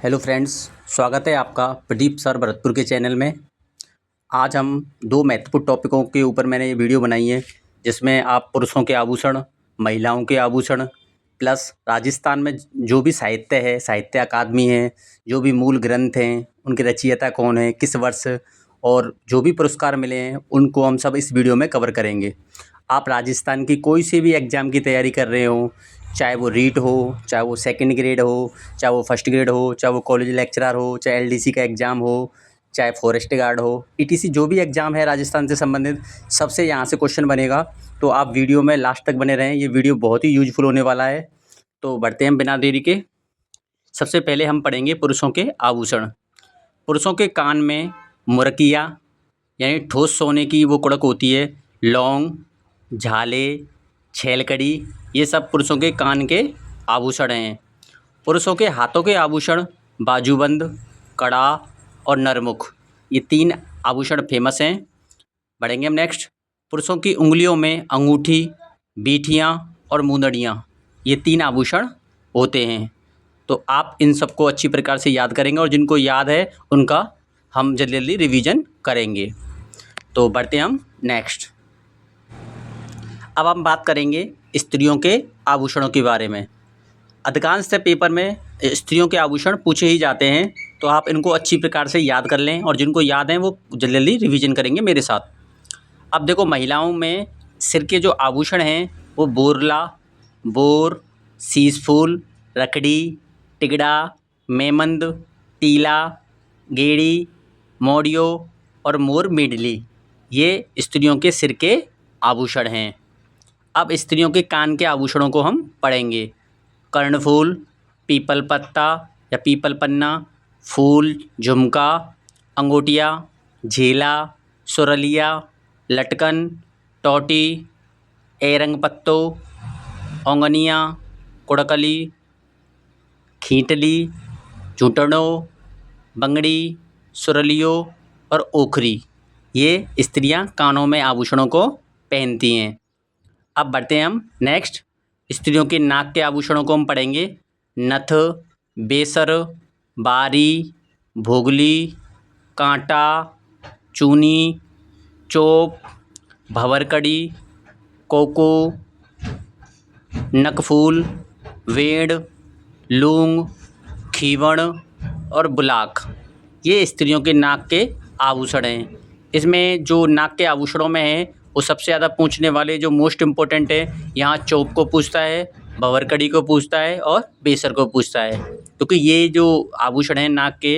Hello friends, स्वागत है आपका प्रदीप सर भरतपुर के चैनल में। आज हम दो महत्वपूर्ण टॉपिकों के ऊपर मैंने ये वीडियो बनाई है, जिसमें आप पुरुषों के आभूषण, महिलाओं के आभूषण प्लस राजस्थान में जो भी साहित्य है, साहित्य अकादमी है, जो भी मूल ग्रंथ हैं, उनके रचयिता कौन है, किस वर्ष और जो भी पुरस्कार मिले हैं, उनको हम सब इस वीडियो में कवर करेंगे। आप राजस्थान की कोई से भी एग्ज़ाम की तैयारी कर रहे हो, चाहे वो रीट हो, चाहे वो सेकंड ग्रेड हो, चाहे वो फर्स्ट ग्रेड हो, चाहे वो कॉलेज लेक्चरर हो, चाहे एलडीसी का एग्ज़ाम हो, चाहे फॉरेस्ट गार्ड हो, ईटीसी जो भी एग्ज़ाम है राजस्थान से संबंधित, सबसे यहाँ से क्वेश्चन बनेगा। तो आप वीडियो में लास्ट तक बने रहें, ये वीडियो बहुत ही यूजफुल होने वाला है। तो बढ़ते हैं बिना देरी के। सबसे पहले हम पढ़ेंगे पुरुषों के आभूषण। पुरुषों के कान में मुरकिया यानी ठोस सोने की वो कुड़क होती है, लौंग, झाले, छेलकड़ी, ये सब पुरुषों के कान के आभूषण हैं। पुरुषों के हाथों के आभूषण बाजूबंद, कड़ा और नरमुख, ये 3 आभूषण फेमस हैं। बढ़ेंगे हम नेक्स्ट। पुरुषों की उंगलियों में अंगूठी, बीठियाँ और मुंदड़ियाँ, ये 3 आभूषण होते हैं। तो आप इन सबको अच्छी प्रकार से याद करेंगे और जिनको याद है उनका हम जल्दी जल्दी रिवीजन करेंगे। तो बढ़ते हम नेक्स्ट। अब हम बात करेंगे स्त्रियों के आभूषणों के बारे में। अधिकांश से पेपर में स्त्रियों के आभूषण पूछे ही जाते हैं, तो आप इनको अच्छी प्रकार से याद कर लें और जिनको याद हैं वो जल्दी जल्दी रिवीजन करेंगे मेरे साथ। अब देखो, महिलाओं में सिर के जो आभूषण हैं वो बोरला, बोर, शीशफूल, रकड़ी, टिगड़ा, मेमंद, टीला, गेड़ी, मोड़ियो और मोर मिडली, ये स्त्रियों के सिर के आभूषण हैं। अब स्त्रियों के कान के आभूषणों को हम पढ़ेंगे। कर्णफूल, पीपल पत्ता या पीपल पन्ना, फूल, झुमका, अंगूठिया, झीला, सुरलिया, लटकन, टोटी, एरंग पत्तो, ओंगनिया, कुड़कली, खींटली, झूठड़ो, बंगड़ी, सुरलियो और ओखरी, ये स्त्रियां कानों में आभूषणों को पहनती हैं। अब बढ़ते हैं हम नेक्स्ट। स्त्रियों के नाक के आभूषणों को हम पढ़ेंगे। नथ, बेसर, बारी, भोगली, कांटा, चूनी, चोप, भंवरकड़ी, कोको, नकफूल, वेड़, लूंग, खीवण और बुलाक, ये स्त्रियों के नाक के आभूषण हैं। इसमें जो नाक के आभूषणों में है वो सबसे ज़्यादा पूछने वाले जो मोस्ट इम्पोर्टेंट है, यहाँ चोप को पूछता है, भंवरकड़ी को पूछता है और बेसर को पूछता है। क्योंकि ये जो आभूषण हैं नाक के,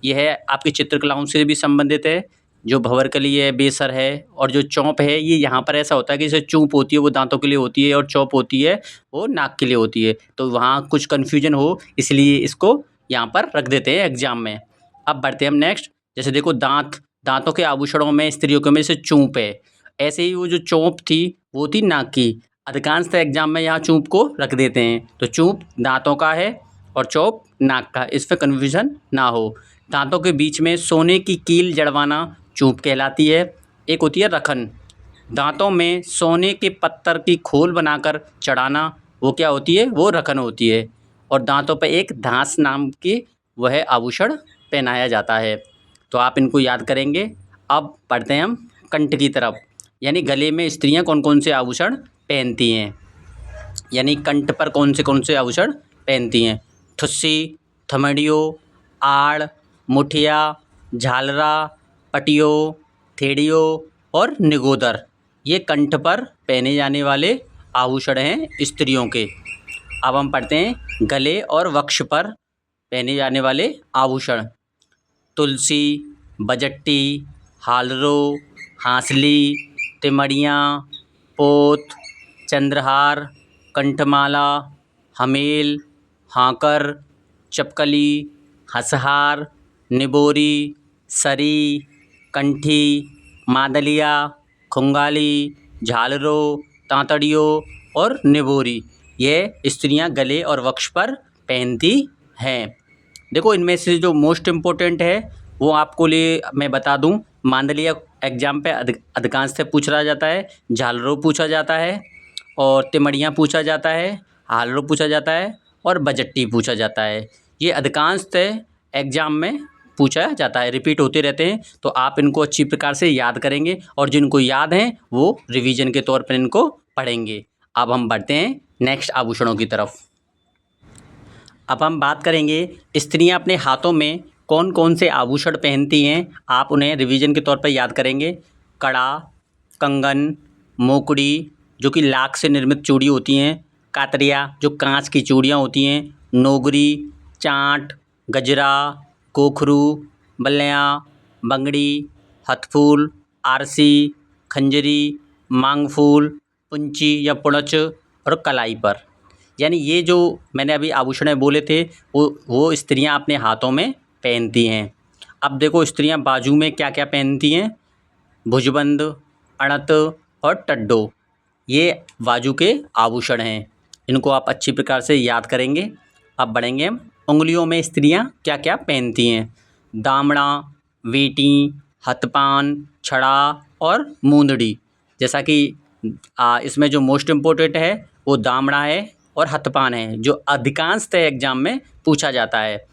ये है आपकी चित्रकलाओं से भी संबंधित है। जो भंवरकली है, बेसर है और जो चौंप है, ये यहाँ पर ऐसा होता है कि जैसे चूंप होती है वो दांतों के लिए होती है और चौप होती है वो नाक के लिए होती है। तो वहाँ कुछ कन्फ्यूजन हो इसलिए इसको यहाँ पर रख देते हैं एग्जाम में। अब बढ़ते हैं हम नेक्स्ट। जैसे देखो, दांतों के आभूषणों में स्त्रियों के में से चूंप है, ऐसे ही वो जो चौंप थी वो थी नाक की। अधिकांशतः एग्जाम में यहाँ चूंप को रख देते हैं, तो चूंप दांतों का है और चौप नाक का, इस पर कन्फ्यूजन ना हो। दांतों के बीच में सोने की कील जड़वाना चूंप कहलाती है। एक होती है रखन, दांतों में सोने के पत्थर की खोल बनाकर चढ़ाना, वो क्या होती है, वो रखन होती है। और दांतों पर एक धांस नाम की वह आभूषण पहनाया जाता है। तो आप इनको याद करेंगे। अब पढ़ते हैं हम कंठ की तरफ, यानी गले में स्त्रियां कौन कौन से आभूषण पहनती हैं, यानी कंठ पर कौन से आभूषण पहनती हैं। ठुस्सी, थमड़ियो, आड़, मुठिया, झालरा, पटियो, थेड़ियो और निगोदर, ये कंठ पर पहने जाने वाले आभूषण हैं स्त्रियों के। अब हम पढ़ते हैं गले और वक्ष पर पहने जाने वाले आभूषण। तुलसी, बजट्टी, हालरो, हांसली, तिमड़ियाँ, पोत, चंद्रहार, कंठमाला, हमेल, हाकर, चपकली, हसहार, निबोरी, सरी, कंठी, मादलिया, खुंगाली, झालरो, तांतड़ियों और निबोरी, ये स्त्रियां गले और वक्ष पर पहनती हैं। देखो, इनमें से जो मोस्ट इम्पोर्टेंट है वो आपको लिए मैं बता दूं। मांडलिया एग्जाम पे अधिकांश से पूछा जाता है, झालरो पूछा जाता है और तिमड़ियाँ पूछा जाता है, हालरो पूछा जाता है और बजट्टी पूछा जाता है। ये अधिकांश एग्ज़ाम में पूछा जाता है, रिपीट होते रहते हैं। तो आप इनको अच्छी प्रकार से याद करेंगे और जिनको याद हैं वो रिवीजन के तौर पर इनको पढ़ेंगे। अब हम बढ़ते हैं नेक्स्ट आभूषणों की तरफ। अब हम बात करेंगे स्त्रियां अपने हाथों में कौन कौन से आभूषण पहनती हैं, आप उन्हें रिवीजन के तौर पर याद करेंगे। कड़ा, कंगन, मोकड़ी जो कि लाख से निर्मित चूड़ी होती हैं, कातरिया जो कांच की चूड़ियाँ होती हैं, नोगरी, चांट, गजरा, कोखरू, बल्लियाँ, बंगड़ी, हथफूल, आरसी, खंजरी, मांगफूल, पुंची या पुणच और कलाई पर। यानी ये जो मैंने अभी आभूषण बोले थे वो स्त्रियां अपने हाथों में पहनती हैं। अब देखो स्त्रियां बाजू में क्या क्या पहनती हैं, भुजबंद, अणत और टड्डो, ये बाजू के आभूषण हैं। इनको आप अच्छी प्रकार से याद करेंगे। अब बढ़ेंगे हम उंगलियों में स्त्रियां क्या क्या पहनती हैं। दामड़ा, वेटी, हथपान, छड़ा और मूंदड़ी। जैसा कि इसमें जो मोस्ट इम्पोर्टेंट है वो दामड़ा है और हथपान है, जो अधिकांशतः एग्जाम में पूछा जाता है।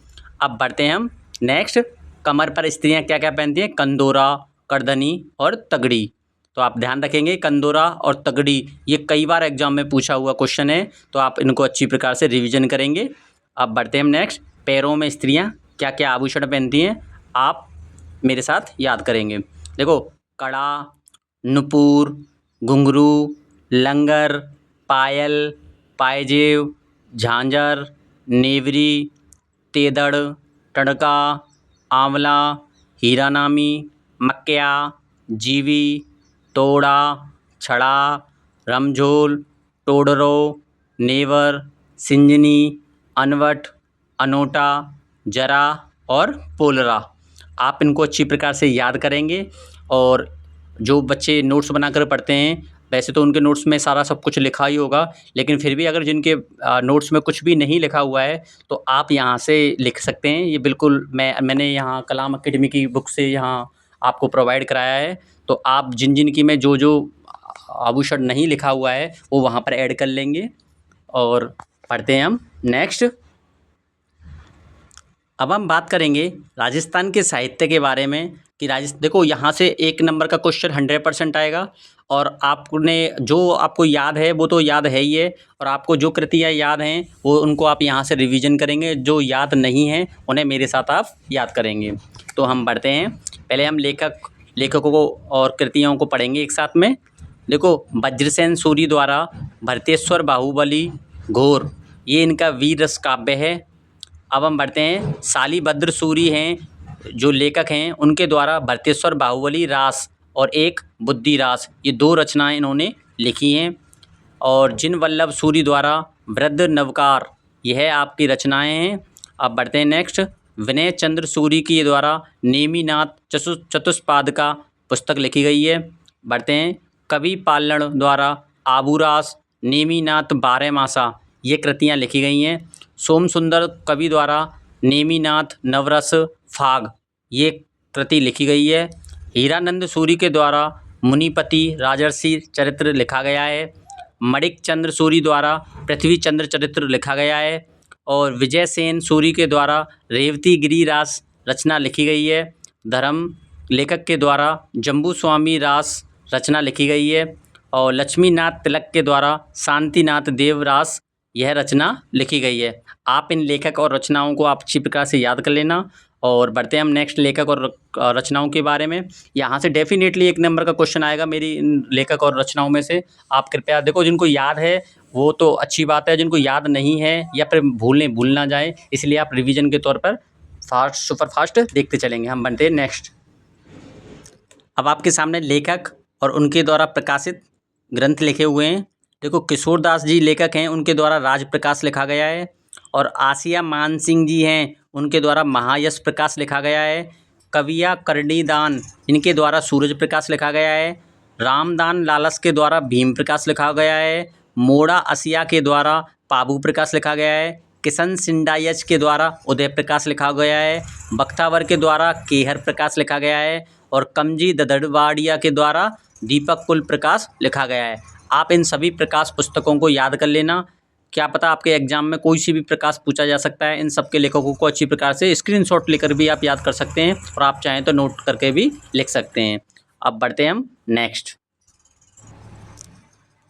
अब बढ़ते हैं हम नेक्स्ट, कमर पर स्त्रियां क्या क्या पहनती हैं, कंदोरा, करधनी और तगड़ी। तो आप ध्यान रखेंगे कंदोरा और तगड़ी ये कई बार एग्जाम में पूछा हुआ क्वेश्चन है, तो आप इनको अच्छी प्रकार से रिवीजन करेंगे। अब बढ़ते हैं हम नेक्स्ट, पैरों में स्त्रियां क्या क्या आभूषण पहनती हैं, आप मेरे साथ याद करेंगे। देखो कड़ा, नुपुर, घुंघरू, लंगर, पायल, पायजेब, झांझर, नेवरी, तेदड़, टड़का, आंवला, हीरानामी, मक्या, जीवी, तोड़ा, छड़ा, रमझोल, टोडरो, नेवर, सिंजनी, अनवट, अनोटा, जरा और पोलरा। आप इनको अच्छी प्रकार से याद करेंगे। और जो बच्चे नोट्स बनाकर पढ़ते हैं, वैसे तो उनके नोट्स में सारा सब कुछ लिखा ही होगा, लेकिन फिर भी अगर जिनके नोट्स में कुछ भी नहीं लिखा हुआ है तो आप यहाँ से लिख सकते हैं। ये बिल्कुल मैंने यहाँ कलाम एकेडमी की बुक से यहाँ आपको प्रोवाइड कराया है। तो आप जिन जिन की में जो जो आभूषण नहीं लिखा हुआ है वो वहाँ पर ऐड कर लेंगे। और पढ़ते हैं हम नेक्स्ट। अब हम बात करेंगे राजस्थान के साहित्य के बारे में कि देखो यहाँ से 1 नंबर का क्वेश्चन 100% आएगा। और आपने जो आपको याद है वो तो याद है ही है, और आपको जो कृतियाँ याद हैं वो उनको आप यहाँ से रिवीजन करेंगे। जो याद नहीं हैं उन्हें मेरे साथ आप याद करेंगे। तो हम बढ़ते हैं, पहले हम लेखकों को और कृतियों को पढ़ेंगे एक साथ में। देखो वज्रसेन सूरी द्वारा भरतेश्वर बाहुबली घोर, ये इनका वीर रस काव्य है। अब हम बढ़ते हैं, शालीभद्र सूरी हैं जो लेखक हैं, उनके द्वारा भरतेश्वर बाहुबली रास और एक बुद्धि रास, ये 2 रचनाएं इन्होंने लिखी हैं। और जिन वल्लभ सूरी द्वारा वृद्ध नवकार, यह आपकी रचनाएं हैं। अब बढ़ते हैं नेक्स्ट, विनय चंद्र सूरी के द्वारा नेमिनाथ चतुष्पादका पुस्तक लिखी गई है। बढ़ते हैं, कवि पालण द्वारा आबूरास, नेमिनाथ बारहमासा, ये कृतियाँ लिखी गई हैं। सोम सुंदर कवि द्वारा नेमिनाथ नवरस फाग, ये कृति लिखी गई है। हीरानंद सूरी के द्वारा मुनिपति राजर्षि चरित्र लिखा गया है। मणिक चंद्र सूरी द्वारा पृथ्वी चंद्र चरित्र लिखा गया है। और विजय सेन सूरी के द्वारा रेवती गिरी रास रचना लिखी गई है। धर्म लेखक के द्वारा जम्बू स्वामी रास रचना लिखी गई है। और लक्ष्मीनाथ तिलक के द्वारा शांतिनाथ देव रास, यह रचना लिखी गई है। आप इन लेखक और रचनाओं को आप अच्छी प्रकार से याद कर लेना। और बढ़ते हैं हम नेक्स्ट लेखक और रचनाओं के बारे में। यहाँ से डेफिनेटली 1 नंबर का क्वेश्चन आएगा मेरी इन लेखक और रचनाओं में से। आप कृपया देखो, जिनको याद है वो तो अच्छी बात है, जिनको याद नहीं है या फिर भूल ना जाए, इसलिए आप रिवीजन के तौर पर सुपर फास्ट देखते चलेंगे। हम बनते हैं नेक्स्ट। अब आपके सामने लेखक और उनके द्वारा प्रकाशित ग्रंथ लिखे हुए हैं। देखो किशोरदास जी लेखक हैं, उनके द्वारा राज प्रकाश लिखा गया है। और आसिया मान सिंह जी हैं, उनके द्वारा महायश प्रकाश लिखा गया है। कविया कर्णीदान, इनके द्वारा सूरज प्रकाश लिखा गया है। रामदान लालस के द्वारा भीम प्रकाश लिखा गया है। मोड़ा असिया के द्वारा पाबू प्रकाश लिखा गया है। किशन सिंडायच के द्वारा उदय प्रकाश लिखा गया है। बख्तावर के द्वारा केहर प्रकाश लिखा गया है। और कमजी ददड़वाड़िया के द्वारा दीपक कुल प्रकाश लिखा गया है। आप इन सभी प्रकाश पुस्तकों को याद कर लेना। क्या पता आपके एग्जाम में कोई सी भी प्रकाश पूछा जा सकता है। इन सब के लेखकों को अच्छी प्रकार से स्क्रीनशॉट लेकर भी आप याद कर सकते हैं और आप चाहें तो नोट करके भी लिख सकते हैं। अब बढ़ते हैं हम नेक्स्ट।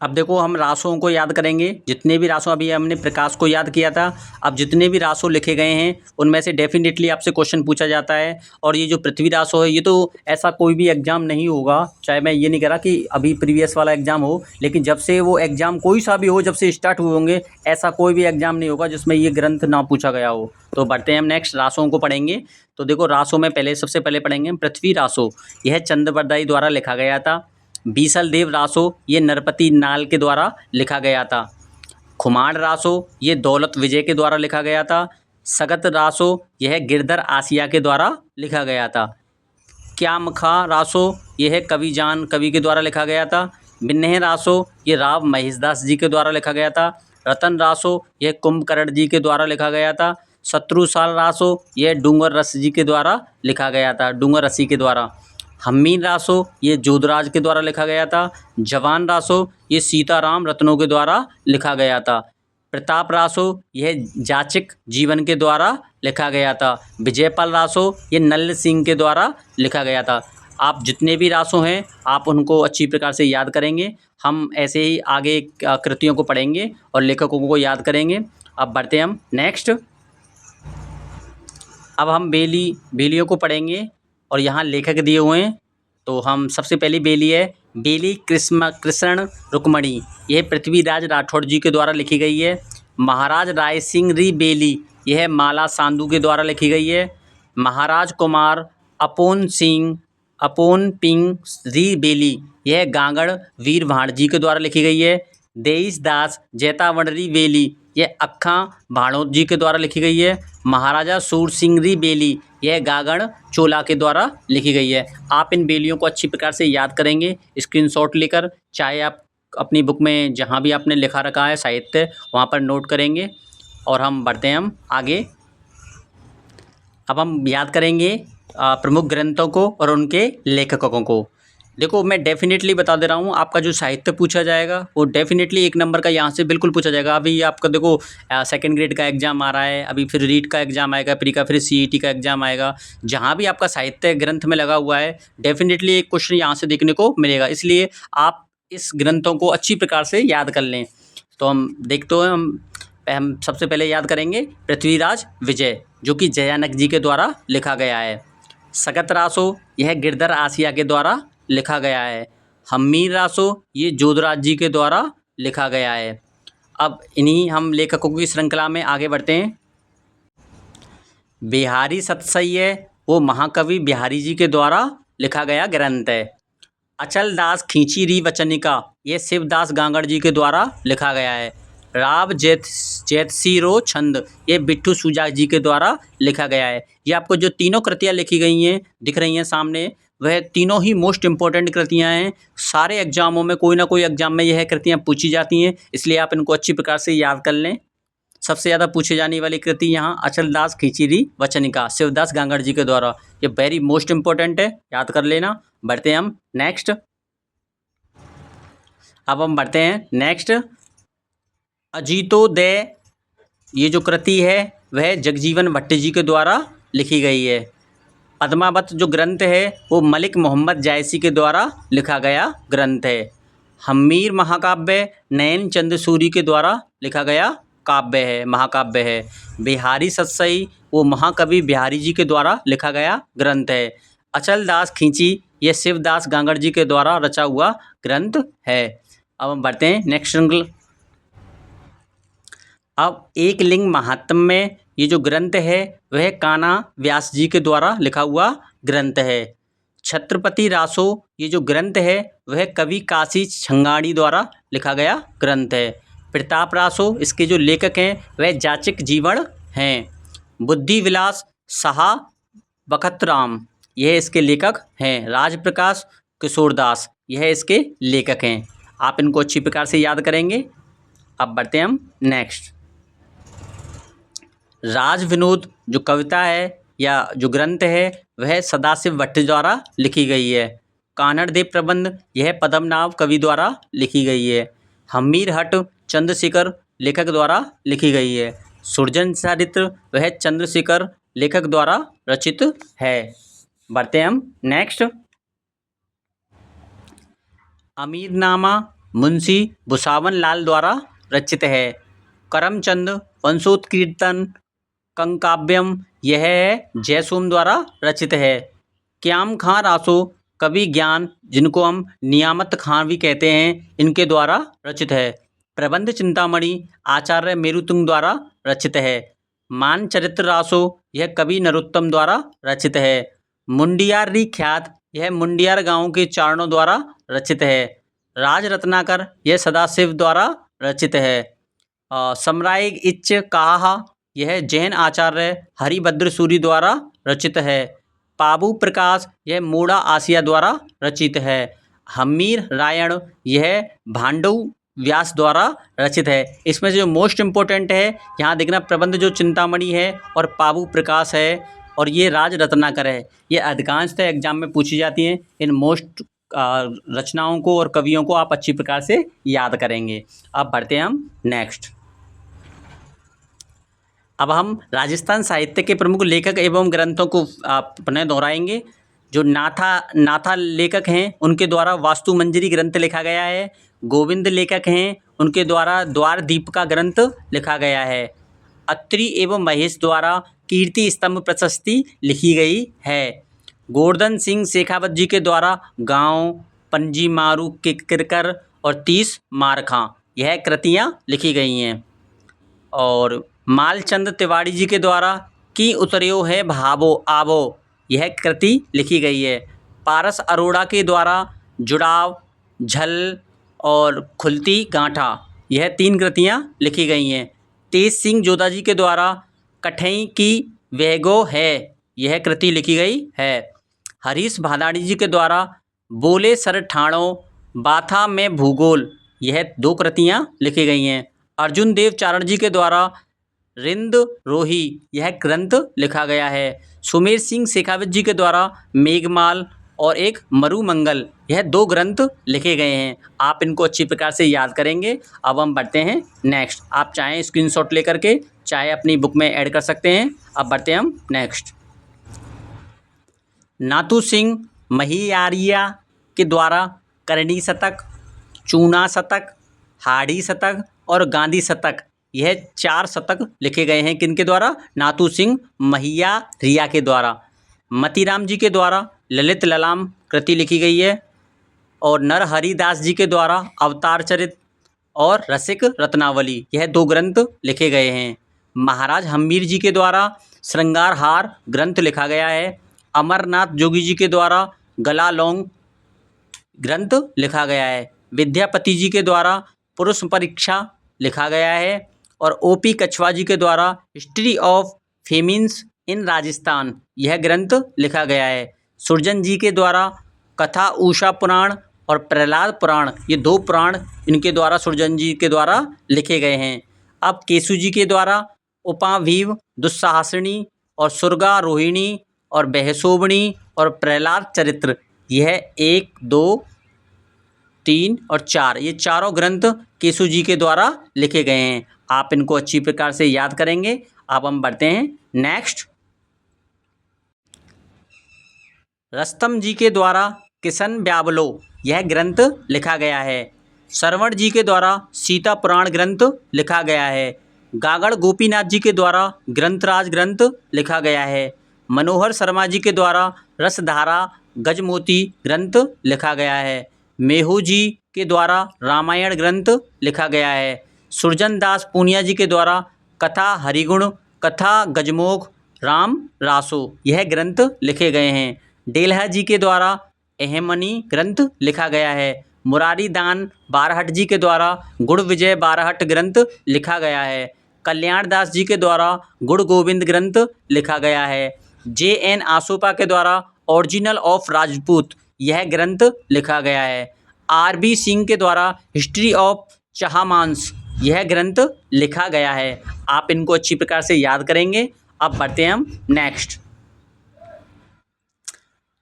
अब देखो हम रासों को याद करेंगे। जितने भी रासों, अभी हमने प्रकाश को याद किया था, अब जितने भी रासों लिखे गए हैं उनमें से डेफिनेटली आपसे क्वेश्चन पूछा जाता है। और ये जो पृथ्वी रासो है, ये तो ऐसा कोई भी एग्जाम नहीं होगा, चाहे मैं ये नहीं कह रहा कि अभी प्रीवियस वाला एग्जाम हो, लेकिन जब से वो एग्जाम कोई सा भी हो, जब से स्टार्ट हुए होंगे, ऐसा कोई भी एग्जाम नहीं होगा जिसमें ये ग्रंथ ना पूछा गया हो। तो बढ़ते हैं हम नेक्स्ट, रासों को पढ़ेंगे। तो देखो रासों में सबसे पहले पढ़ेंगे पृथ्वी रासो। यह चंद्रबरदाई द्वारा लिखा गया था। बीसल देव रासो ये नरपति नाल के द्वारा लिखा गया था। खुमाण रासो ये दौलत विजय के द्वारा लिखा गया था। सगत रासो यह गिरधर आसिया के द्वारा लिखा गया था। क्यामखा रासो यह कविजान कवि के द्वारा लिखा गया था। बिन्ह रासो ये राव महेशदास जी के द्वारा लिखा गया था। रतन रासो यह कुंभकर्ण जी के द्वारा लिखा गया था। शत्रुसाल रासो यह डूंगर रस जी के द्वारा लिखा गया था, डूंगर रसी के द्वारा। हम्मीन रासो ये जोधराज के द्वारा लिखा गया था। जवान रासो ये सीताराम रत्नों के द्वारा लिखा गया था। प्रताप रासो यह जाचिक जीवन के द्वारा लिखा गया था। विजयपाल रासो ये नल्ल सिंह के द्वारा लिखा गया था। आप जितने भी रासो हैं आप उनको अच्छी प्रकार से याद करेंगे। हम ऐसे ही आगे कृतियों को पढ़ेंगे और लेखकों को याद करेंगे। अब बढ़ते हैं हम नेक्स्ट। अब हम बेलियों को पढ़ेंगे और यहाँ लेखक दिए हुए हैं। तो हम सबसे पहली बेली है बेली कृष्ण रुक्मणी। यह पृथ्वीराज राठौड़ जी के द्वारा लिखी गई है। महाराज राय सिंह री बेली यह माला सांधू के द्वारा लिखी गई है। महाराज कुमार अपोन पिंग री बेली यह गांगड़ वीर भाण जी के द्वारा लिखी गई है। देईस दास जैतावण री बेली यह अक्खा भाणोद जी के द्वारा लिखी गई है। महाराजा सूर सिंह री बेली यह गागण चोला के द्वारा लिखी गई है। आप इन बेलियों को अच्छी प्रकार से याद करेंगे स्क्रीनशॉट लेकर, चाहे आप अपनी बुक में जहाँ भी आपने लिखा रखा है साहित्य वहाँ पर नोट करेंगे। और हम बढ़ते हैं हम आगे। अब हम याद करेंगे प्रमुख ग्रंथों को और उनके लेखकों को। देखो मैं डेफिनेटली बता दे रहा हूँ, आपका जो साहित्य पूछा जाएगा वो डेफिनेटली 1 नंबर का यहाँ से बिल्कुल पूछा जाएगा। अभी आपका देखो सेकंड ग्रेड का एग्जाम आ रहा है, अभी फिर रीट का एग्जाम आएगा, प्री का, फिर सीईटी का एग्जाम आएगा। जहाँ भी आपका साहित्य ग्रंथ में लगा हुआ है डेफिनेटली एक क्वेश्चन यहाँ से देखने को मिलेगा, इसलिए आप इस ग्रंथों को अच्छी प्रकार से याद कर लें। तो हम देखते हैं, हम सबसे पहले याद करेंगे पृथ्वीराज विजय जो कि जयानक जी के द्वारा लिखा गया है। सगत रासो यह गिरधर आसिया के द्वारा लिखा गया है। हम्मीर रासो ये जोधराज जी के द्वारा लिखा गया है। अब इन्हीं हम लेखकों की श्रृंखला में आगे बढ़ते हैं। बिहारी सतसई वो महाकवि बिहारी जी के द्वारा लिखा गया ग्रंथ है। अचल दास खींची री वचनिका ये शिवदास गांगड़ जी के द्वारा लिखा गया है। राव जैतसीरो छंद ये बिट्ठू सुजाक जी के द्वारा लिखा गया है। ये आपको जो तीनों कृतियाँ लिखी गई हैं दिख रही हैं सामने, वह तीनों ही मोस्ट इम्पोर्टेंट कृतियाँ हैं। सारे एग्जामों में कोई ना कोई एग्जाम में यह कृतियाँ पूछी जाती हैं, इसलिए आप इनको अच्छी प्रकार से याद कर लें। सबसे ज़्यादा पूछे जाने वाली कृति यहाँ अचल दास खींची वचनिका शिवदास गांगड़ जी के द्वारा, ये वेरी मोस्ट इम्पोर्टेंट है, याद कर लेना। बढ़ते हैं हम नेक्स्ट। अब हम बढ़ते हैं नेक्स्ट। अजीतोदय ये जो कृति है वह जगजीवन भट्ट जी के द्वारा लिखी गई है। पद्मावत जो ग्रंथ है वो मलिक मोहम्मद जायसी के द्वारा लिखा गया ग्रंथ है। हम्मीर महाकाव्य नयन चंद सूरी के द्वारा लिखा गया काव्य है, महाकाव्य है। बिहारी सतसई वो महाकवि बिहारी जी के द्वारा लिखा गया ग्रंथ है। अचल दास खींची ये शिवदास गांगड़ जी के द्वारा रचा हुआ ग्रंथ है। अब हम बढ़ते हैं नेक्स्ट श्रृंखला। अब एक लिंग महात्म में ये जो ग्रंथ है वह कान्हा व्यास जी के द्वारा लिखा हुआ ग्रंथ है। छत्रपति रासो ये जो ग्रंथ है वह कवि काशी छंगाड़ी द्वारा लिखा गया ग्रंथ है। प्रताप रासो इसके जो लेखक हैं वह जाचिक जीवन हैं। बुद्धि विलास साहा बखतराम यह इसके लेखक हैं। राजप्रकाश किशोरदास यह इसके लेखक हैं। आप इनको अच्छी प्रकार से याद करेंगे। अब बढ़ते हैं हम नेक्स्ट। राज विनोद जो कविता है या जो ग्रंथ है वह सदाशिव भट्ट द्वारा लिखी गई है। कानड़ देव प्रबंध यह पद्मनाभ कवि द्वारा लिखी गई है। हम्मीर हट चंद्रशेखर लेखक द्वारा लिखी गई है। सुरजन चरित्र वह चंद्रशेखर लेखक द्वारा रचित है। बढ़ते हम नेक्स्ट। अमीरनामा मुंशी भुसावन लाल द्वारा रचित है। करमचंद वंशोत्कीर्तन कंकाव्यम यह है जयसोम द्वारा रचित है। क्याम खां रासो कवि ज्ञान जिनको हम नियामत खां भी कहते हैं, इनके द्वारा रचित है। प्रबंध चिंतामणि आचार्य मेरुतुंग द्वारा रचित है। मानचरित्र रासो यह कवि नरोत्तम द्वारा रचित है। मुंडियारी ख्यात यह मुंडियार गांव के चारणों द्वारा रचित है। राज रत्नाकर यह सदाशिव द्वारा रचित है। समराय इच्च कहा यह जैन आचार्य हरिभद्र सूरी द्वारा रचित है। पाबू प्रकाश यह मोड़ा आसिया द्वारा रचित है। हमीर रायण यह भांडव व्यास द्वारा रचित है। इसमें जो मोस्ट इम्पोर्टेंट है यहाँ देखना, प्रबंध जो चिंतामणि है और पाबू प्रकाश है और ये राज रत्नाकर है, ये अधिकांशतः एग्जाम में पूछी जाती हैं। इन मोस्ट रचनाओं को और कवियों को आप अच्छी प्रकार से याद करेंगे। अब बढ़ते हैं हम नेक्स्ट। अब हम राजस्थान साहित्य के प्रमुख लेखक एवं ग्रंथों को पुनः दोहराएंगे। जो नाथा लेखक हैं उनके द्वारा वास्तु मंजरी ग्रंथ लिखा गया है। गोविंद लेखक हैं, उनके द्वारा द्वार दीपिका ग्रंथ लिखा गया है। अत्रि एवं महेश द्वारा कीर्ति स्तंभ प्रशस्ति लिखी गई है। गोवर्धन सिंह शेखावत जी के द्वारा गांव पंजी मारू किरकर और 30 मारखां यह कृतियाँ लिखी गई हैं। और मालचंद तिवारी जी के द्वारा की उतरियो है भावो आवो यह कृति लिखी गई है। पारस अरोड़ा के द्वारा जुड़ाव झल और खुलती गांठा यह 3 कृतियाँ लिखी गई हैं। तेज सिंह जोधा जी के द्वारा कठई की वहगो है यह कृति लिखी गई है। हरीश भादाड़ी जी के द्वारा बोले सर ठाणो बाथा में भूगोल यह 2 कृतियाँ लिखी गई हैं। अर्जुन देव चारण जी के द्वारा रिंद रोही यह ग्रंथ लिखा गया है। सुमेर सिंह शेखावत जी के द्वारा मेघमाल और एक मरुमंगल यह 2 ग्रंथ लिखे गए हैं। आप इनको अच्छी प्रकार से याद करेंगे। अब हम बढ़ते हैं नेक्स्ट। आप चाहें स्क्रीनशॉट लेकर के चाहे अपनी बुक में ऐड कर सकते हैं। अब बढ़ते हैं हम नेक्स्ट। नाथू सिंह महियारिया के द्वारा करणी शतक, चूना शतक, हाड़ी शतक और गांधी शतक यह 4 शतक लिखे गए हैं। किनके द्वारा? नाथू सिंह महियारिया के द्वारा। मतीराम जी के द्वारा ललित ललाम कृति लिखी गई है। और नरहरिदास जी के द्वारा अवतार चरित और रसिक रत्नावली यह 2 ग्रंथ लिखे गए हैं। महाराज हम्मीर जी के द्वारा श्रृंगार हार ग्रंथ लिखा गया है। अमरनाथ जोगी जी के द्वारा गला लौंग ग्रंथ लिखा गया है। विद्यापति जी के द्वारा पुरुष परीक्षा लिखा गया है। और ओपी कछवा जी के द्वारा हिस्ट्री ऑफ फेमिन्स इन राजस्थान यह ग्रंथ लिखा गया है। सुरजन जी के द्वारा कथा उषा पुराण और प्रहलाद पुराण ये 2 पुराण इनके द्वारा सुरजन जी के द्वारा लिखे गए हैं। अब केसु जी के द्वारा उपावीव दुस्साहसिनी और सुरगा रोहिणी और बहसोबणी और प्रहलाद चरित्र यह 1, 2, 3 और 4 ये चारों ग्रंथ केसु जी के द्वारा लिखे गए हैं। आप इनको अच्छी प्रकार से याद करेंगे। अब हम बढ़ते हैं नेक्स्ट। रस्तम जी के द्वारा किशन ब्यावलो यह ग्रंथ लिखा गया है। श्रवण जी के द्वारा सीता पुराण ग्रंथ लिखा गया है। गागड़ गोपीनाथ जी के द्वारा ग्रंथराज ग्रंथ लिखा गया है। मनोहर शर्मा जी के द्वारा रसधारा गजमोती ग्रंथ लिखा गया है। मेहू जी के द्वारा रामायण ग्रंथ लिखा गया है। सुरजन दास पूनिया जी के द्वारा कथा हरिगुण कथा गजमोग राम रासो यह ग्रंथ लिखे गए हैं। डेलहा जी के द्वारा अहमनी ग्रंथ लिखा गया है। मुरारी दान बारहट जी के द्वारा गुड़ विजय बारहट ग्रंथ लिखा गया है। कल्याण दास जी के द्वारा गुड़ गोविंद ग्रंथ लिखा गया है। JN आसोपा के द्वारा ओरिजिनल ऑफ राजपूत यह ग्रंथ लिखा गया है। RB सिंह के द्वारा हिस्ट्री ऑफ चहामांस यह ग्रंथ लिखा गया है। आप इनको अच्छी प्रकार से याद करेंगे। अब बढ़ते हैं हम नेक्स्ट।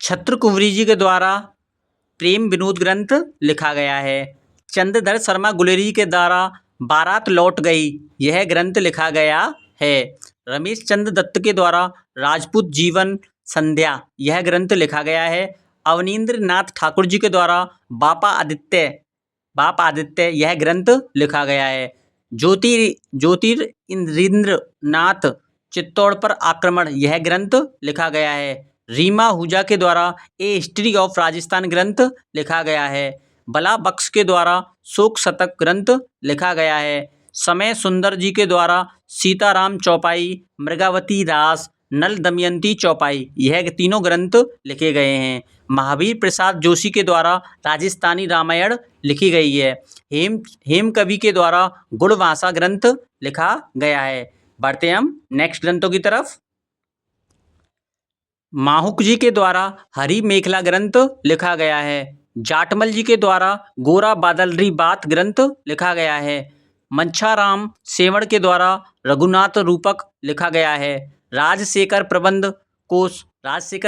छत्र कुंवरी जी के द्वारा प्रेम विनोद ग्रंथ लिखा गया है। चंद्रधर शर्मा गुलेरी के द्वारा बारात लौट गई यह ग्रंथ लिखा गया है। रमेश चंद्र दत्त के द्वारा राजपूत जीवन संध्या यह ग्रंथ लिखा गया है। अवनींद्र नाथ ठाकुर जी के द्वारा बाप आदित्य यह ग्रंथ लिखा गया है। ज्योतिरिंद्र नाथ चित्तौड़ पर आक्रमण यह ग्रंथ लिखा गया है। रीमा हुजा के द्वारा ए हिस्ट्री ऑफ राजस्थान ग्रंथ लिखा गया है। बला बख्श के द्वारा शोक शतक ग्रंथ लिखा गया है। समय सुंदर जी के द्वारा सीताराम चौपाई, मृगावती रास, नल दमयंती चौपाई यह तीनों ग्रंथ लिखे गए हैं। महावीर प्रसाद जोशी के द्वारा राजस्थानी रामायण लिखी गई है। हेम कवि के द्वारा गुणवासा ग्रंथ लिखा गया है। बढ़ते हम नेक्स्ट ग्रंथों की तरफ। माहुक जी के द्वारा हरि मेखला ग्रंथ लिखा गया है। जाटमल जी के द्वारा गोरा बादलरी बात ग्रंथ लिखा गया है। मंछाराम सेवण के द्वारा रघुनाथ रूपक लिखा गया है। राजशेखर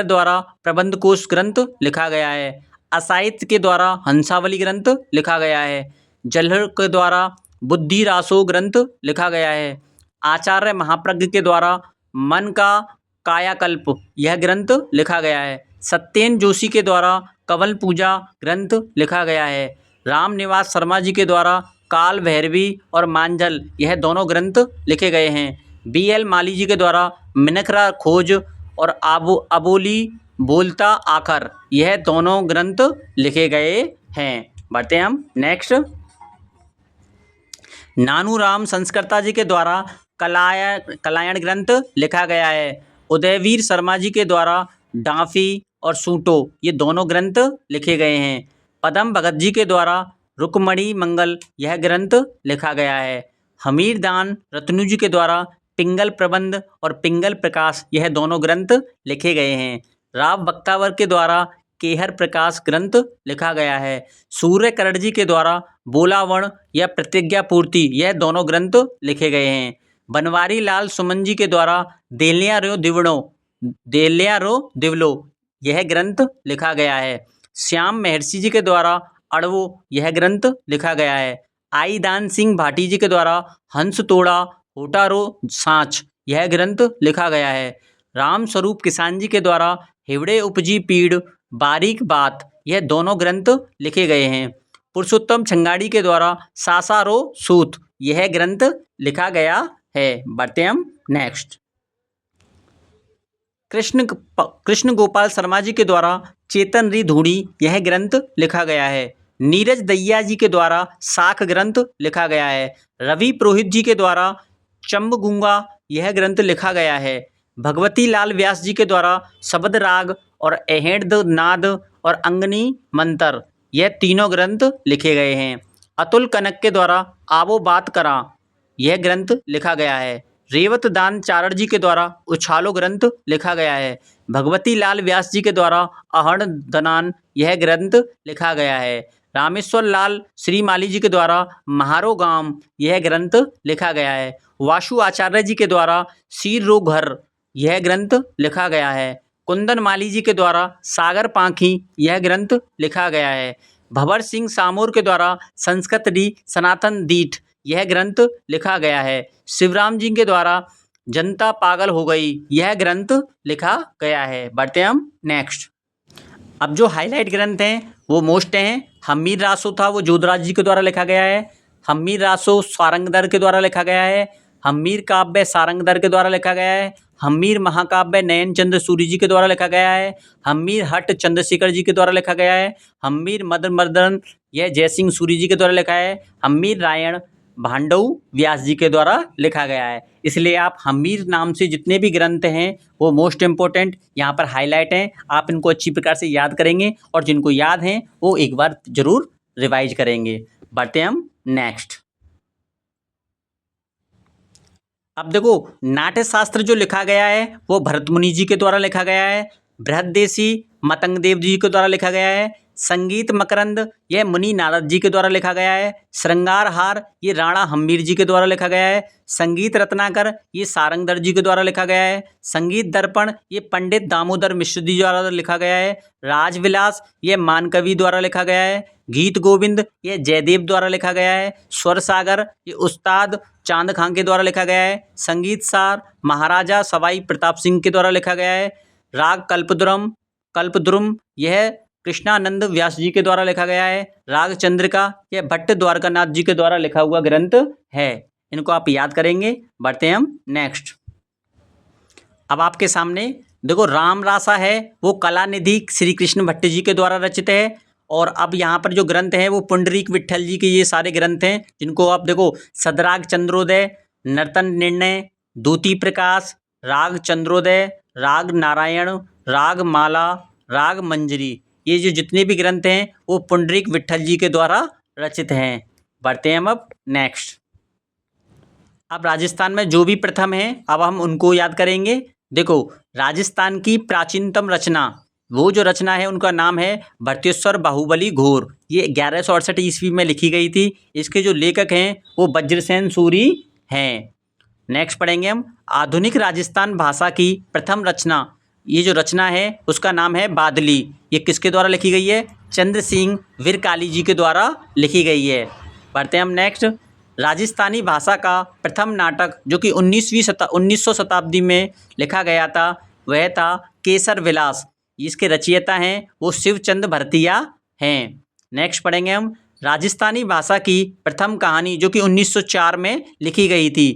द्वारा प्रबंध कोश ग्रंथ लिखा गया है। असाहित्य के द्वारा हंसावली ग्रंथ लिखा गया है। जल्हर के द्वारा बुद्धि रासो ग्रंथ लिखा गया है। आचार्य महाप्रज्ञ के द्वारा मन का कायाकल्प यह ग्रंथ लिखा गया है। सत्येन जोशी के द्वारा कवल पूजा ग्रंथ लिखा गया है। रामनिवास शर्मा जी के द्वारा काल भैरवी और मांझल यह दोनों ग्रंथ लिखे गए हैं। BL माली जी के द्वारा मिनखरा खोज और अबोली बोलता आखर यह दोनों ग्रंथ लिखे गए हैं। बढ़ते हैं हम नेक्स्ट। नानूराम संस्कृता जी के द्वारा कलायण ग्रंथ लिखा गया है। उदयवीर शर्मा जी के द्वारा डांफी और सूटो ये दोनों ग्रंथ लिखे गए हैं। पदम भगत जी के द्वारा रुक्मणी मंगल यह ग्रंथ लिखा गया है। हमीरदान रत्नु जी के द्वारा पिंगल प्रबंध और पिंगल प्रकाश यह दोनों ग्रंथ लिखे गए हैं। राव बख्तावर के द्वारा केहर प्रकाश ग्रंथ लिखा गया है। सूर्यकर्ण जी के द्वारा बोलावण या प्रतिज्ञा पूर्ति यह दोनों ग्रंथ लिखे गए हैं। बनवारी लाल सुमन जी के द्वारा देलिया रो दिवलो यह ग्रंथ लिखा गया है। श्याम महर्षि जी के द्वारा अड़वो यह ग्रंथ लिखा गया है। आई दान सिंह भाटी जी के द्वारा हंस तोड़ा होटारो सांच यह ग्रंथ लिखा गया है। राम स्वरूप किसान जी के द्वारा हिवड़े उपजी पीड़ बारीक बात यह दोनों ग्रंथ लिखे गए हैं। पुरुषोत्तम छंगाड़ी के द्वारा सासारो सूत यह ग्रंथ लिखा गया है। बढ़ते हम नेक्स्ट। कृष्ण गोपाल शर्मा जी के द्वारा चेतन री धूड़ी यह ग्रंथ लिखा गया है। नीरज दहिया जी के द्वारा साख ग्रंथ लिखा गया है। रवि पुरोहित जी के द्वारा चंबगुंगा यह ग्रंथ लिखा गया है। भगवती लाल व्यास जी के द्वारा शब्द राग और अहेड़ नाद और अंगनी मंत्र यह तीनों ग्रंथ लिखे गए हैं। अतुल कनक के द्वारा आवो बात करा यह ग्रंथ लिखा गया है। रेवत दान चारण जी के द्वारा उछालो ग्रंथ लिखा गया है। भगवती लाल व्यास जी के द्वारा अहण दनान यह ग्रंथ लिखा गया है। रामेश्वर लाल श्रीमाली जी के द्वारा महारो गाम यह ग्रंथ लिखा गया है। वासु आचार्य जी के द्वारा सीर रो घर यह ग्रंथ लिखा गया है। कुंदन माली जी के द्वारा सागर पाखी यह ग्रंथ लिखा गया है। भंवर सिंह सामोर के द्वारा संस्कृत डी सनातन दीठ यह ग्रंथ लिखा गया है। शिवराम जी के द्वारा जनता पागल हो गई यह ग्रंथ लिखा गया है। बढ़ते हम नेक्स्ट। अब जो हाईलाइट ग्रंथ हैं वो मोस्ट हैं। हम्मीर रासो था वो जोधराज जी के द्वारा लिखा गया है। हम्मीर रासो सारंगधर के द्वारा लिखा गया है। हम्मीर काव्य सारंगधर के द्वारा लिखा गया है। हम्मीर महाकाव्य नयन चंद्र सूरी जी के द्वारा लिखा गया है। हम्मीर हट चंद्रशेखर जी के द्वारा लिखा गया है। हम्मीर मदन यह जयसिंह सूरी जी के द्वारा लिखा है। हम्मीर रायण भांडव व्यास जी के द्वारा लिखा गया है। इसलिए आप हम्मीर नाम से जितने भी ग्रंथ हैं वो मोस्ट इम्पोर्टेंट यहाँ पर हाईलाइट हैं। आप इनको अच्छी प्रकार से याद करेंगे और जिनको याद हैं वो एक बार जरूर रिवाइज करेंगे। बढ़ते हम नेक्स्ट। अब देखो नाट्य शास्त्र जो लिखा गया है वो भरत मुनि जी के द्वारा लिखा गया है। बृहददेशी मतंग देव जी के द्वारा लिखा गया है। संगीत मकरंद यह मुनि नारद जी के द्वारा लिखा गया है। श्रृंगार हार ये राणा हम्मीर जी के द्वारा लिखा गया है। संगीत रत्नाकर ये सारंगधर जी के द्वारा लिखा गया है। संगीत दर्पण ये पंडित दामोदर मिश्र जी द्वारा लिखा गया है। राजविलास ये मानकवि द्वारा लिखा गया है। गीत गोविंद ये जयदेव द्वारा लिखा गया है। स्वर सागर ये उस्ताद चांद खां के द्वारा लिखा गया है। संगीत सार महाराजा सवाई प्रताप सिंह के द्वारा लिखा गया है। राग कल्पद्रुम यह कृष्णानंद व्यास जी के द्वारा लिखा गया है। राग चंद्रिका यह भट्ट द्वारकानाथ जी के द्वारा लिखा हुआ ग्रंथ है। इनको आप याद करेंगे। बढ़ते हैं हम नेक्स्ट। अब आपके सामने देखो राम रासा है वो कलानिधि श्री कृष्ण भट्ट जी के द्वारा रचित है। और अब यहाँ पर जो ग्रंथ हैं वो पुंडरीक विट्ठल जी के ये सारे ग्रंथ हैं, जिनको आप देखो सदराग चंद्रोदय, नर्तन निर्णय, दूती प्रकाश, राग चंद्रोदय, राग नारायण, राग माला, राग मंजरी, ये जो जितने भी ग्रंथ हैं वो पुंडरीक विट्ठल जी के द्वारा रचित हैं। बढ़ते हैं हम अब नेक्स्ट। अब राजस्थान में जो भी प्रथम हैं अब हम उनको याद करेंगे। देखो राजस्थान की प्राचीनतम रचना, वो जो रचना है उनका नाम है भरतेश्वर बाहुबली घोर। ये 1168 ईस्वी में लिखी गई थी। इसके जो लेखक हैं वो वज्रसेन सूरी हैं। नेक्स्ट पढ़ेंगे हम आधुनिक राजस्थान भाषा की प्रथम रचना। ये जो रचना है उसका नाम है बादली। ये किसके द्वारा लिखी गई है? चंद्र सिंह विरकाली जी के द्वारा लिखी गई है। पढ़ते हैं हम नेक्स्ट। राजस्थानी भाषा का प्रथम नाटक जो कि 1900 शताब्दी में लिखा गया था वह था केसर विलास। इसके रचयिता हैं वो शिवचंद भरतिया हैं। नेक्स्ट पढ़ेंगे हम राजस्थानी भाषा की प्रथम कहानी जो कि 1904 में लिखी गई थी।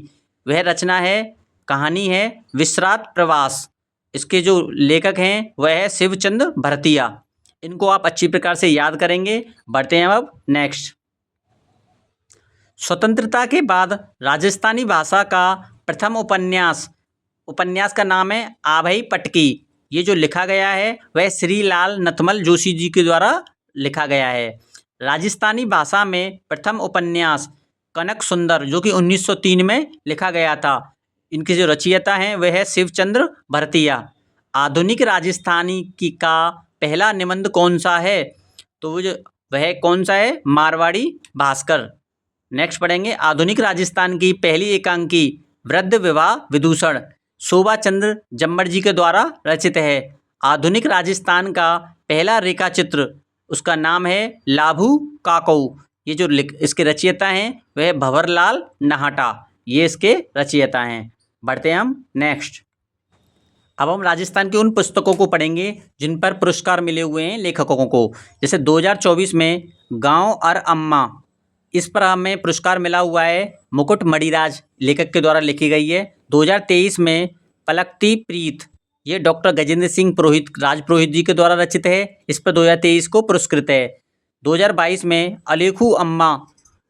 वह रचना है कहानी है विश्रात प्रवास। इसके जो लेखक हैं वह है शिवचंद भरतिया। इनको आप अच्छी प्रकार से याद करेंगे। बढ़ते हैं अब नेक्स्ट। स्वतंत्रता के बाद राजस्थानी भाषा का प्रथम उपन्यास का नाम है आभई पटकी। ये जो लिखा गया है वह श्री लाल नथमल जोशी जी के द्वारा लिखा गया है। राजस्थानी भाषा में प्रथम उपन्यास कनक सुंदर जो कि 1903 में लिखा गया था। इनके जो रचयिता हैं वह है शिवचंद्र भरतिया। आधुनिक राजस्थानी की का पहला निबंध कौन सा है? तो वह कौन सा है? मारवाड़ी भास्कर। नेक्स्ट पढ़ेंगे आधुनिक राजस्थान की पहली एकांकी वृद्ध विवाह विदूषण शोभा चंद्र जम्मर जी के द्वारा रचित है। आधुनिक राजस्थान का पहला रेखा चित्र उसका नाम है लाभू काकऊ। ये जो इसके रचयिता हैं वह भंवरलाल नाहटा। ये इसके रचयिता हैं। बढ़ते हैं हम नेक्स्ट। अब हम राजस्थान की उन पुस्तकों को पढ़ेंगे जिन पर पुरस्कार मिले हुए हैं लेखकों को। जैसे 2024 में गांव और अम्मा, इस पर हमें पुरस्कार मिला हुआ है मुकुट मणिराज लेखक के द्वारा लिखी गई है। 2023 में पलकती प्रीत, ये डॉक्टर गजेंद्र सिंह राजपुरोहित जी के द्वारा रचित है। इस पर 2023 को पुरस्कृत है। 2022 में अलेखू अम्मा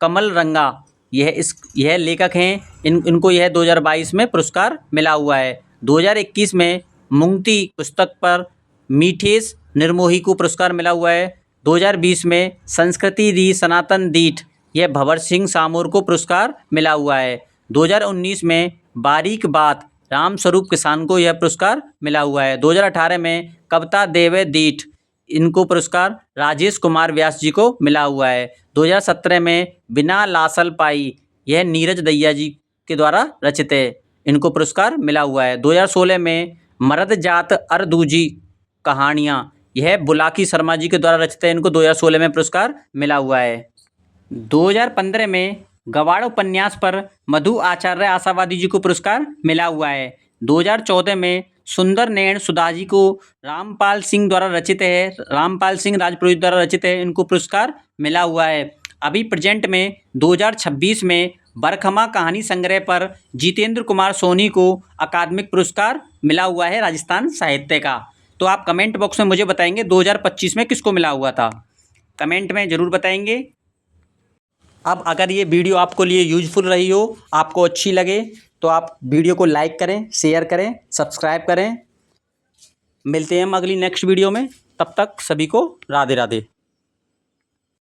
कमल रंगा, यह लेखक हैं। इनको यह 2022 में पुरस्कार मिला हुआ है। 2021 में मुंगती पुस्तक पर मीठेश निर्मोही को पुरस्कार मिला हुआ है। 2020 में संस्कृति री सनातन दीठ, यह भंवर सिंह सामोर को पुरस्कार मिला हुआ है। 2019 में बारीक बात राम स्वरूप किसान को यह पुरस्कार मिला हुआ है। 2018 में कविता देवे दीठ, इनको पुरस्कार राजेश कुमार व्यास जी को मिला हुआ है। 2017 में बिना लासल पाई, यह नीरज दैया जी के द्वारा रचित है। इनको पुरस्कार मिला हुआ है। 2016 में मर्द जात अर दूजी कहानियाँ, यह बुलाकी शर्मा जी के द्वारा रचित है। इनको 2016 में पुरस्कार मिला हुआ है। 2015 में गवाड़ उपन्यास पर मधु आचार्य आशावादी जी को पुरस्कार मिला हुआ है। 2014 में सुंदर नयन सुधा जी को रामपाल सिंह द्वारा रचित है, रामपाल सिंह राजपुरोहित द्वारा रचित है। इनको पुरस्कार मिला हुआ है। अभी प्रेजेंट में 2026 में बरखमा कहानी संग्रह पर जितेंद्र कुमार सोनी को अकादमिक पुरस्कार मिला हुआ है राजस्थान साहित्य का। तो आप कमेंट बॉक्स में मुझे बताएंगे 2025 में किसको मिला हुआ था, कमेंट में ज़रूर बताएंगे। अब अगर ये वीडियो आपको लिए यूजफुल रही हो, आपको अच्छी लगे, तो आप वीडियो को लाइक करें, शेयर करें, सब्सक्राइब करें। मिलते हैं हम अगली नेक्स्ट वीडियो में। तब तक सभी को राधे राधे।